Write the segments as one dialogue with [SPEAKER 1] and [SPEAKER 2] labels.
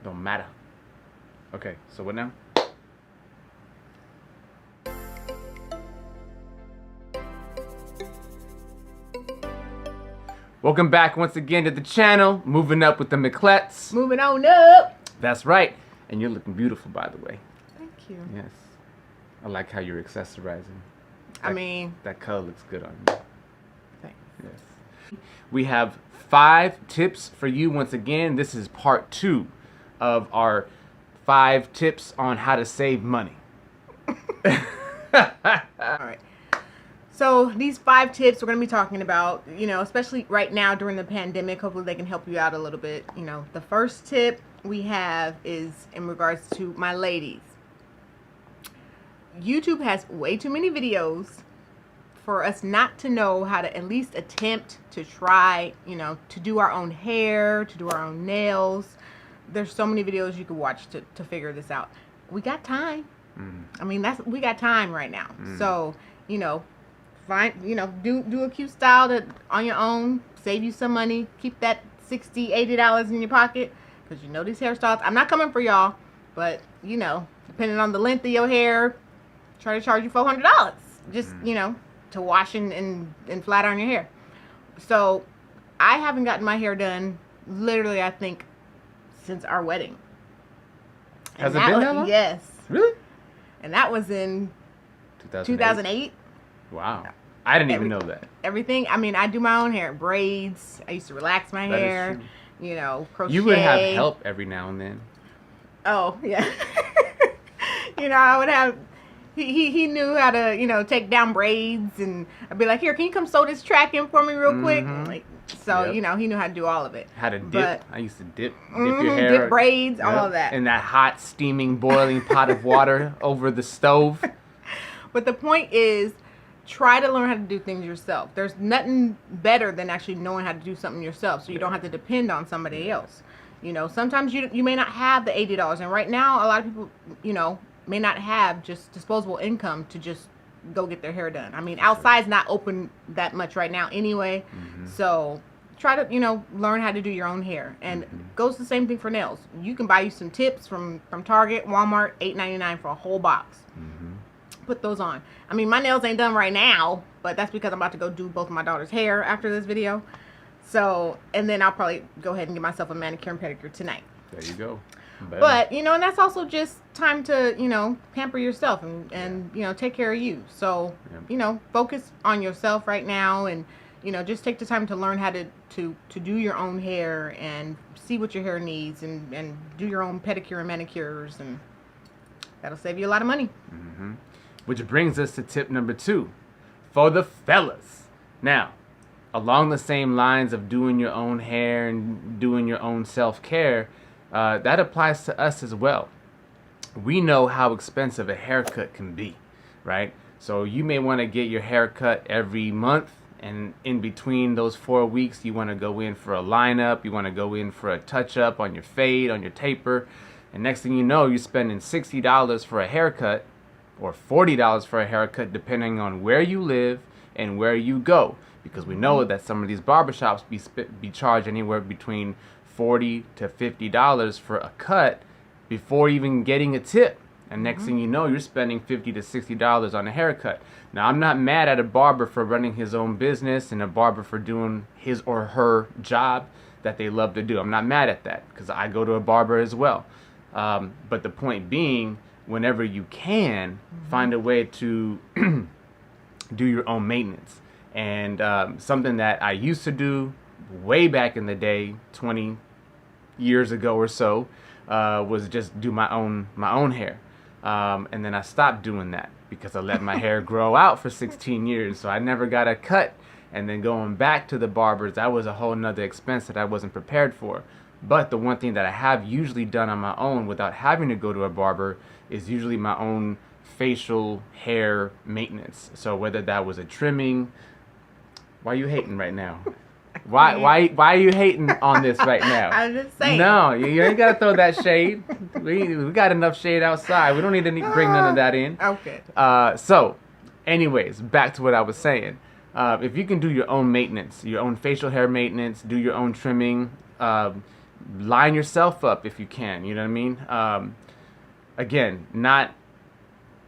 [SPEAKER 1] Don't matter. Okay, so what now? Welcome back once again to the channel. Moving up with the Miclettes.
[SPEAKER 2] Moving on up.
[SPEAKER 1] That's right. And you're looking beautiful, by the way.
[SPEAKER 2] Thank you.
[SPEAKER 1] Yes. I like how you're accessorizing.
[SPEAKER 2] I mean,
[SPEAKER 1] that color looks good on you.
[SPEAKER 2] thanks.
[SPEAKER 1] Yes. We have 5 tips for you once again. This is part 2 of our 5 tips on how to save money.
[SPEAKER 2] All right. So these 5 tips we're going to be talking about, especially right now during the pandemic. Hopefully they can help you out a little bit. The first tip we have is in regards to my ladies. YouTube has way too many videos for us not to know how to at least attempt to try, to do our own hair, to do our own nails. There's so many videos you could watch to figure this out. We got time. I mean, we got time right now. So, find, do a cute style on your own, save you some money, keep that $60, $80 in your pocket, because these hairstyles, I'm not coming for y'all, but depending on the length of your hair, try to charge you $400 just to wash and flat iron your hair. So I haven't gotten my hair done literally, I think, since our wedding.
[SPEAKER 1] Has it been that long?
[SPEAKER 2] Yes.
[SPEAKER 1] Really?
[SPEAKER 2] And that was in 2008.
[SPEAKER 1] Wow. I didn't even know that.
[SPEAKER 2] Everything. I mean, I do my own hair. Braids. I used to relax my hair. Crochet.
[SPEAKER 1] You would have help every now and then.
[SPEAKER 2] Oh, yeah. I would have... He knew how to, take down braids. And I'd be like, here, can you come sew this track in for me real quick? So, yep. He knew how to do all of it.
[SPEAKER 1] How to dip. I used to dip your hair.
[SPEAKER 2] Dip braids, all of that.
[SPEAKER 1] In that hot, steaming, boiling pot of water over the stove.
[SPEAKER 2] But the point is, try to learn how to do things yourself. There's nothing better than actually knowing how to do something yourself, so you don't have to depend on somebody else. Sometimes you may not have the $80, and right now a lot of people, may not have just disposable income to just go get their hair done. I mean, outside's not open that much right now anyway, so try to learn how to do your own hair. And goes the same thing for nails. You can buy you some tips from Target, Walmart, $8.99 for a whole box. Put those on. I mean, my nails ain't done right now, but that's because I'm about to go do both of my daughter's hair after this video. So, and then I'll probably go ahead and get myself a manicure and pedicure tonight.
[SPEAKER 1] There you go.
[SPEAKER 2] But, and that's also just time to, pamper yourself and take care of you. So, focus on yourself right now and, just take the time to learn how to do your own hair and see what your hair needs and do your own pedicure and manicures, and that'll save you a lot of money.
[SPEAKER 1] Which brings us to tip number 2 for the fellas. Now, along the same lines of doing your own hair and doing your own self-care, that applies to us as well. We know how expensive a haircut can be, right? So you may want to get your hair cut every month, and in between those 4 weeks, you want to go in for a lineup, you want to go in for a touch-up on your fade, on your taper, and next thing you know, you're spending $60 for a haircut, or $40 for a haircut, depending on where you live and where you go, because we know that some of these barbershops be charged anywhere between $40 to $50 for a cut before even getting a tip, and next thing you know, you're spending $50 to $60 on a haircut. Now, I'm not mad at a barber for running his own business and a barber for doing his or her job that they love to do. I'm not mad at that, because I go to a barber as well. But the point being, whenever you can, find a way to do your own maintenance. And something that I used to do way back in the day, 20 years ago or so, was just do my own hair. And then I stopped doing that because I let my hair grow out for 16 years, so I never got a cut. And then going back to the barbers, that was a whole nother expense that I wasn't prepared for. But the one thing that I have usually done on my own without having to go to a barber is usually my own facial hair maintenance. So whether that was a trimming, why are you hating right now? Why are you hating on this right now?
[SPEAKER 2] I'm just saying.
[SPEAKER 1] No, you ain't gotta throw that shade. We got enough shade outside. We don't need to bring none of that in.
[SPEAKER 2] Okay.
[SPEAKER 1] So, anyways, back to what I was saying. If you can do your own maintenance, your own facial hair maintenance, do your own trimming, line yourself up if you can. You know what I mean? Again, not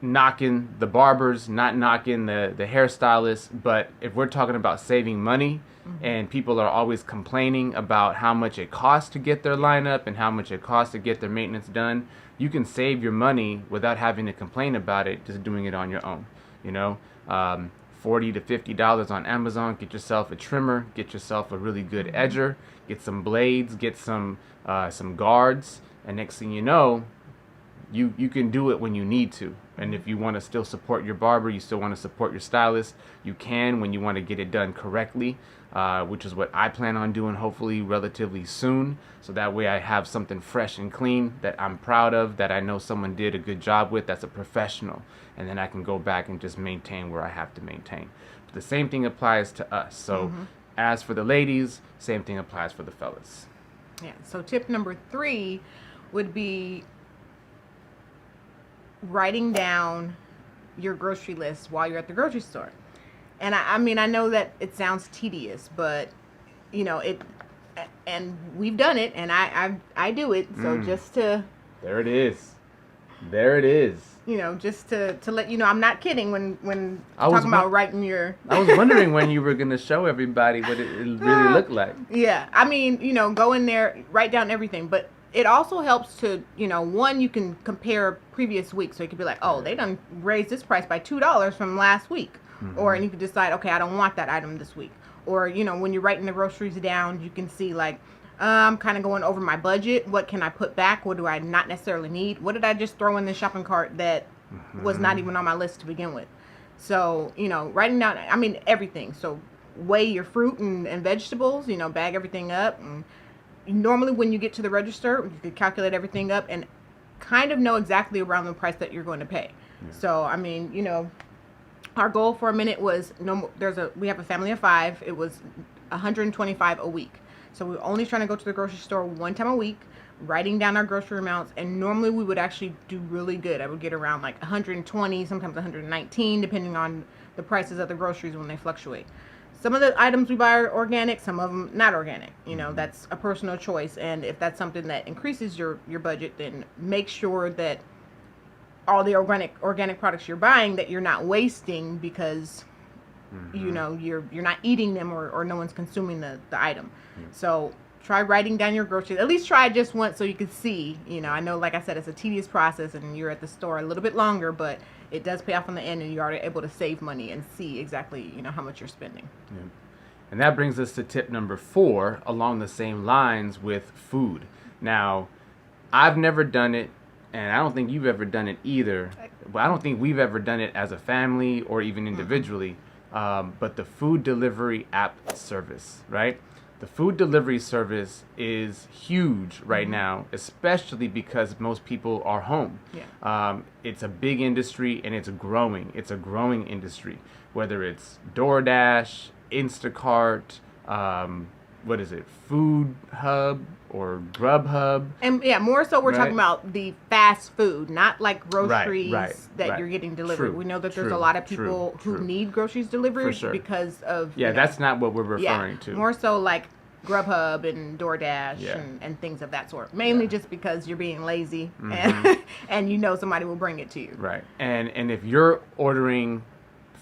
[SPEAKER 1] knocking the barbers, not knocking the hairstylists, but if we're talking about saving money, and people are always complaining about how much it costs to get their lineup and how much it costs to get their maintenance done, you can save your money without having to complain about it, just doing it on your own. You know, $40 to $50 on Amazon. Get yourself a trimmer, get yourself a really good edger, get some blades, get some guards, and next thing you know, you can do it when you need to. And if you want to still support your barber, you still want to support your stylist, you can when you want to get it done correctly, which is what I plan on doing hopefully relatively soon. So that way I have something fresh and clean that I'm proud of, that I know someone did a good job with, that's a professional. And then I can go back and just maintain where I have to maintain. But the same thing applies to us. So as for the ladies, same thing applies for the fellas.
[SPEAKER 2] Yeah. So tip number 3 would be writing down your grocery list while you're at the grocery store. And I mean, I know that it sounds tedious, but you know it, and we've done it, and I do it. So just to
[SPEAKER 1] there it is.
[SPEAKER 2] You know, just to let you know, I'm not kidding when
[SPEAKER 1] I was
[SPEAKER 2] talking about writing your.
[SPEAKER 1] I was wondering when you were gonna show everybody what it really looked like.
[SPEAKER 2] Yeah, I mean, you know, go in there, write down everything, but it also helps to, you know, one, you can compare previous weeks. So you could be like, oh, they done raised this price by $2 from last week. Or, and you could decide, okay, I don't want that item this week. Or, you know, when you're writing the groceries down, you can see like, I'm kind of going over my budget. What can I put back? What do I not necessarily need? What did I just throw in the shopping cart that was not even on my list to begin with? So, you know, writing down, I mean, everything. So weigh your fruit and vegetables, you know, bag everything up. And normally when you get to the register, you can calculate everything up and kind of know exactly around the price that you're going to pay. So, I mean, you know, our goal for a minute was we have a family of 5. It was $125 a week. So we were only trying to go to the grocery store one time a week, writing down our grocery amounts. And normally we would actually do really good. I would get around like 120, sometimes 119, depending on the prices of the groceries when they fluctuate. Some of the items we buy are organic, some of them not organic. You know, that's a personal choice. And if that's something that increases your budget, then make sure that all the organic products you're buying that you're not wasting because you know you're not eating them or no one's consuming the item. So try writing down your groceries. At least try it just once so you can see. You know, I know, like I said, it's a tedious process and you're at the store a little bit longer, but it does pay off on the end and you're already able to save money and see exactly, you know, how much you're spending.
[SPEAKER 1] And that brings us to tip number 4 along the same lines with food. Now, I've never done it, and I don't think you've ever done it either. Well, I don't think we've ever done it as a family or even individually. But the food delivery app service, right? The food delivery service is huge right now, especially because most people are home. It's a big industry and it's growing. It's a growing industry, whether it's DoorDash, Instacart, what is it, Food Hub or Grubhub.
[SPEAKER 2] And yeah, more so we're talking about the fast food, not like groceries that you're getting delivered. We know that there's a lot of people who need groceries delivered because of...
[SPEAKER 1] Yeah, that's not what we're referring to.
[SPEAKER 2] More so like Grubhub and DoorDash and things of that sort. Mainly just because you're being lazy and you know somebody will bring it to you.
[SPEAKER 1] Right. And if you're ordering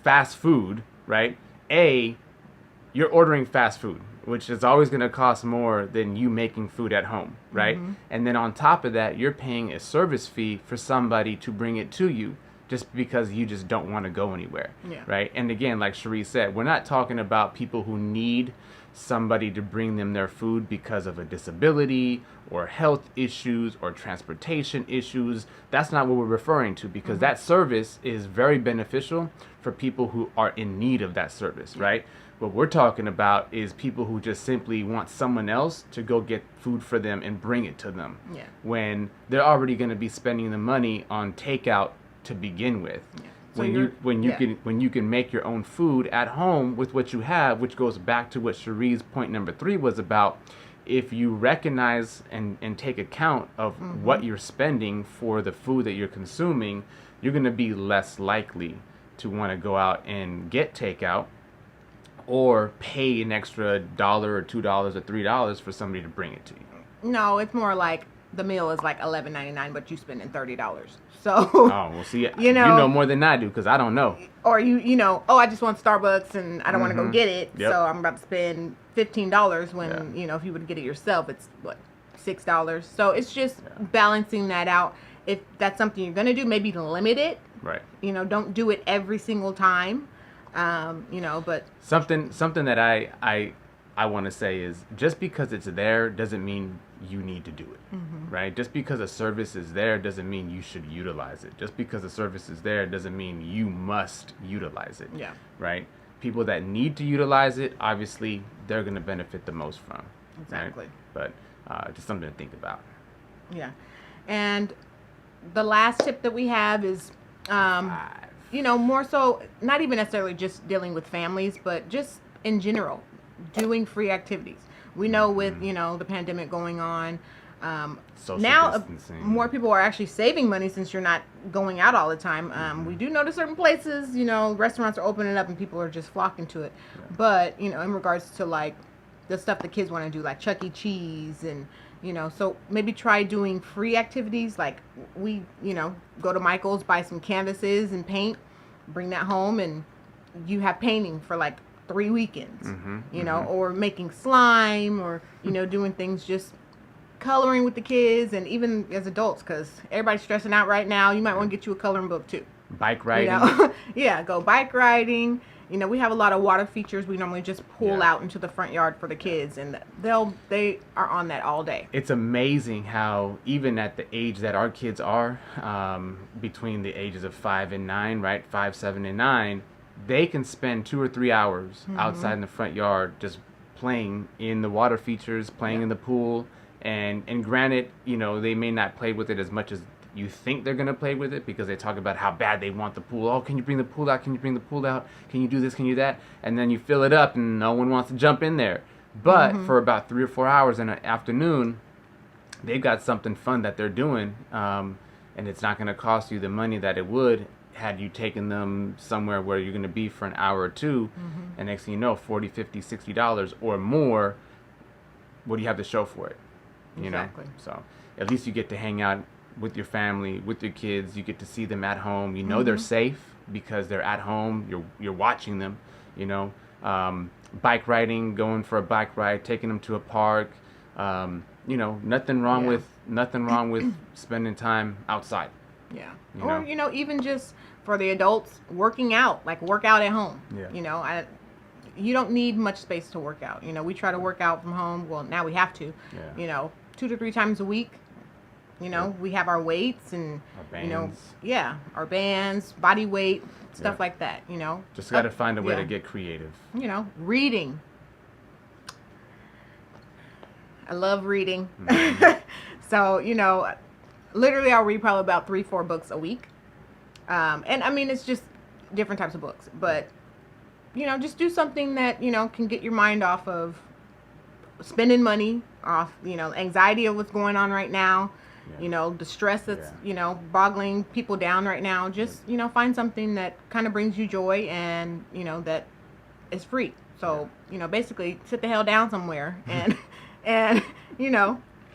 [SPEAKER 1] fast food, right, you're ordering fast food, which is always going to cost more than you making food at home, right? And then on top of that, you're paying a service fee for somebody to bring it to you just because you just don't want to go anywhere, right? And again, like Sherri said, we're not talking about people who need somebody to bring them their food because of a disability or health issues or transportation issues. That's not what we're referring to, because that service is very beneficial for people who are in need of that service, right? What we're talking about is people who just simply want someone else to go get food for them and bring it to them when they're already going to be spending the money on takeout to begin with. So when you can make your own food at home with what you have, which goes back to what Sherri's point number 3 was about. If you recognize and take account of what you're spending for the food that you're consuming, you're going to be less likely to want to go out and get takeout or pay an extra $1 or $2 or $3 for somebody to bring it to you.
[SPEAKER 2] No, it's more like the meal is like $11.99, but you spending $30. So,
[SPEAKER 1] Oh, well, see,
[SPEAKER 2] you know
[SPEAKER 1] more than I do because I don't know.
[SPEAKER 2] or oh, I just want Starbucks and I don't want to go get it,
[SPEAKER 1] Yep.
[SPEAKER 2] so I'm about to spend $15 when
[SPEAKER 1] Yeah.
[SPEAKER 2] if you would get it yourself, it's what, $6. So it's just balancing that out. If that's something you're gonna do, maybe limit it.
[SPEAKER 1] Right.
[SPEAKER 2] Don't do it every single time. But
[SPEAKER 1] Something that I want to say is just because it's there doesn't mean you need to do it, right? Just because a service is there doesn't mean you should utilize it. Just because a service is there doesn't mean you must utilize it.
[SPEAKER 2] Yeah.
[SPEAKER 1] Right? People that need to utilize it, obviously, they're going to benefit the most from.
[SPEAKER 2] Exactly.
[SPEAKER 1] Right? But just something to think about.
[SPEAKER 2] Yeah. And the last tip that we have is, more so, not even necessarily just dealing with families, but just in general, doing free activities. We know with, the pandemic going on,
[SPEAKER 1] Social
[SPEAKER 2] now
[SPEAKER 1] distancing.
[SPEAKER 2] more people are actually saving money since you're not going out all the time. We do notice certain places, restaurants are opening up and people are just flocking to it.
[SPEAKER 1] Yeah.
[SPEAKER 2] But, in regards to like the stuff the kids want to do, like Chuck E. Cheese and, so maybe try doing free activities. Like we, go to Michael's, buy some canvases and paint, bring that home, and you have painting for like 3 weekends, or making slime, or, doing things, just coloring with the kids, and even as adults, because everybody's stressing out right now. You might want to get you a coloring book too.
[SPEAKER 1] Bike riding.
[SPEAKER 2] Yeah, go bike riding. We have a lot of water features we normally just pull out into the front yard for the kids, and they are on that all day.
[SPEAKER 1] It's amazing how even at the age that our kids are, between the ages of 5 and 9, right? 5, 7, and 9, they can spend 2 or 3 hours outside in the front yard just playing in the water features, playing in the pool. And granted, they may not play with it as much as you think they're going to play with it, because they talk about how bad they want the pool. Oh, can you bring the pool out? Can you bring the pool out? Can you do this? Can you do that? And then you fill it up and no one wants to jump in there. But for about 3 or 4 hours in the afternoon, they've got something fun that they're doing. And it's not going to cost you the money that it would had you taken them somewhere where you're going to be for an hour or two. And next thing you know, $40, $50, $60 or more, what do you have to show for it?
[SPEAKER 2] Exactly.
[SPEAKER 1] So at least you get to hang out with your family, with your kids. You get to see them at home. They're safe because they're at home. You're watching them. Bike riding, going for a bike ride, taking them to a park. Nothing wrong with spending time outside.
[SPEAKER 2] Yeah. Or even just for the adults, working out, like work out at home.
[SPEAKER 1] Yeah.
[SPEAKER 2] You don't need much space to work out. We try to work out from home. Well, now we have to.
[SPEAKER 1] Yeah.
[SPEAKER 2] 2 to 3 times a week. We have our weights and
[SPEAKER 1] our bands.
[SPEAKER 2] Our bands, body weight, stuff like that.
[SPEAKER 1] Just got to find a way to get creative.
[SPEAKER 2] Reading. I love reading. So literally I'll read probably about 3-4 books a week. And I mean, it's just different types of books, but just do something that can get your mind off of spending money, off anxiety of what's going on right now, the stress that's boggling people down right now. Just find something that kind of brings you joy, and that is free. So basically sit the hell down somewhere and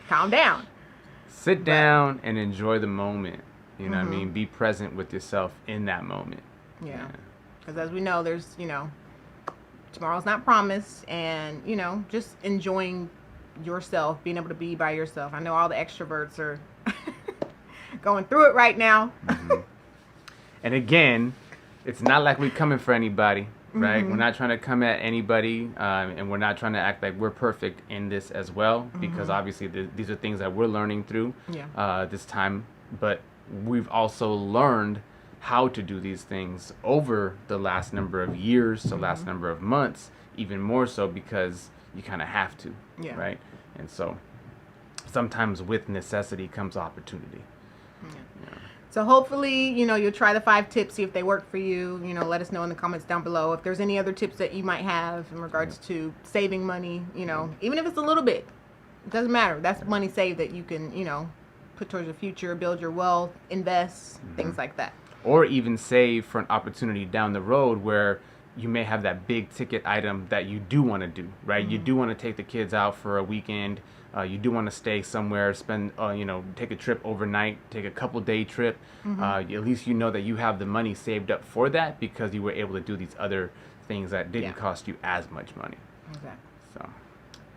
[SPEAKER 2] calm down,
[SPEAKER 1] sit down and enjoy the moment. What I mean? Be present with yourself in that moment.
[SPEAKER 2] Because as we know, there's tomorrow's not promised, and just enjoying yourself, being able to be by yourself. I know all the extroverts are going through it right now.
[SPEAKER 1] And again, it's not like we're coming for anybody, right? We're not trying to come at anybody, and we're not trying to act like we're perfect in this as well, because obviously these are things that we're learning through this time. But we've also learned how to do these things over the last number of years, the last number of months, even more so because you kind of have to, right? And so sometimes with necessity comes opportunity.
[SPEAKER 2] So hopefully, you'll try the 5 tips, see if they work for you. Let us know in the comments down below if there's any other tips that you might have in regards to saving money, even if it's a little bit. It doesn't matter. That's money saved that you can, put towards the future, build your wealth, invest, things like that.
[SPEAKER 1] Or even save for an opportunity down the road where you may have that big ticket item that you do want to do, right? You do want to take the kids out for a weekend. You do want to stay somewhere, spend, take a trip overnight, take a couple day trip. At least you know that you have the money saved up for that because you were able to do these other things that didn't cost you as much money.
[SPEAKER 2] Exactly.
[SPEAKER 1] So,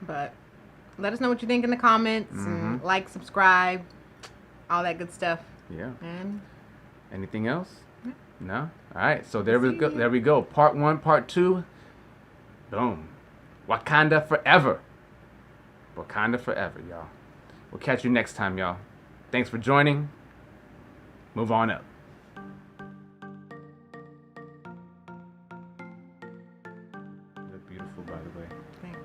[SPEAKER 2] but let us know what you think in the comments and like, subscribe, all that good stuff.
[SPEAKER 1] Yeah.
[SPEAKER 2] And
[SPEAKER 1] anything else? No? All right. So there we go. There we go. Part 1, part 2. Boom. Wakanda forever. Wakanda forever, y'all. We'll catch you next time, y'all. Thanks for joining. Move on up. You look beautiful, by the way.
[SPEAKER 2] Thanks.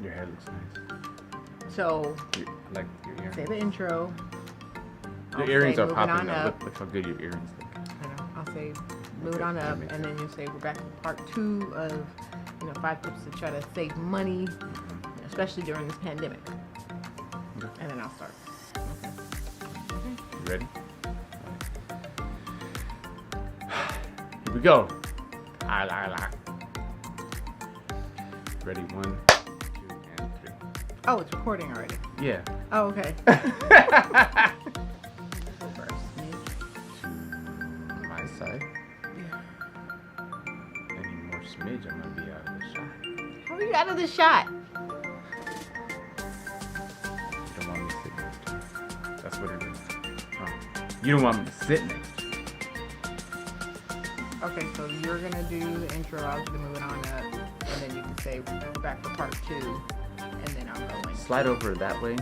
[SPEAKER 1] Your hair looks nice.
[SPEAKER 2] So,
[SPEAKER 1] I like your earrings.
[SPEAKER 2] say the intro.
[SPEAKER 1] Your earrings are
[SPEAKER 2] moving
[SPEAKER 1] popping
[SPEAKER 2] on
[SPEAKER 1] up. Look how good your earrings look.
[SPEAKER 2] I know. I'll say move it on up, and then you'll say we're back to part 2 of 5 tips to try to save money, especially during this pandemic.
[SPEAKER 1] Okay.
[SPEAKER 2] And then I'll start.
[SPEAKER 1] You ready? Here we go. Ready? 1, 2, and 3.
[SPEAKER 2] Oh, it's recording already.
[SPEAKER 1] Yeah.
[SPEAKER 2] Oh, okay. Go first.
[SPEAKER 1] To my side.
[SPEAKER 2] Yeah.
[SPEAKER 1] Any more smidge, I'm gonna be out of the shot.
[SPEAKER 2] How are you out of the shot?
[SPEAKER 1] You don't want me to sit next to you. That's what it is. Oh. You don't want me to sit next to you.
[SPEAKER 2] Okay, so you're gonna do the intro. I was gonna move it on up, and then you can say we're back for part 2, and then I'll go in.
[SPEAKER 1] Slide over that way.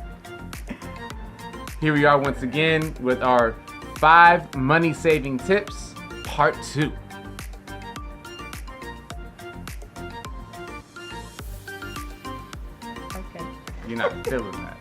[SPEAKER 1] Here we are once again with our 5 money saving tips, part 2.
[SPEAKER 2] Okay.
[SPEAKER 1] You're not feeling that.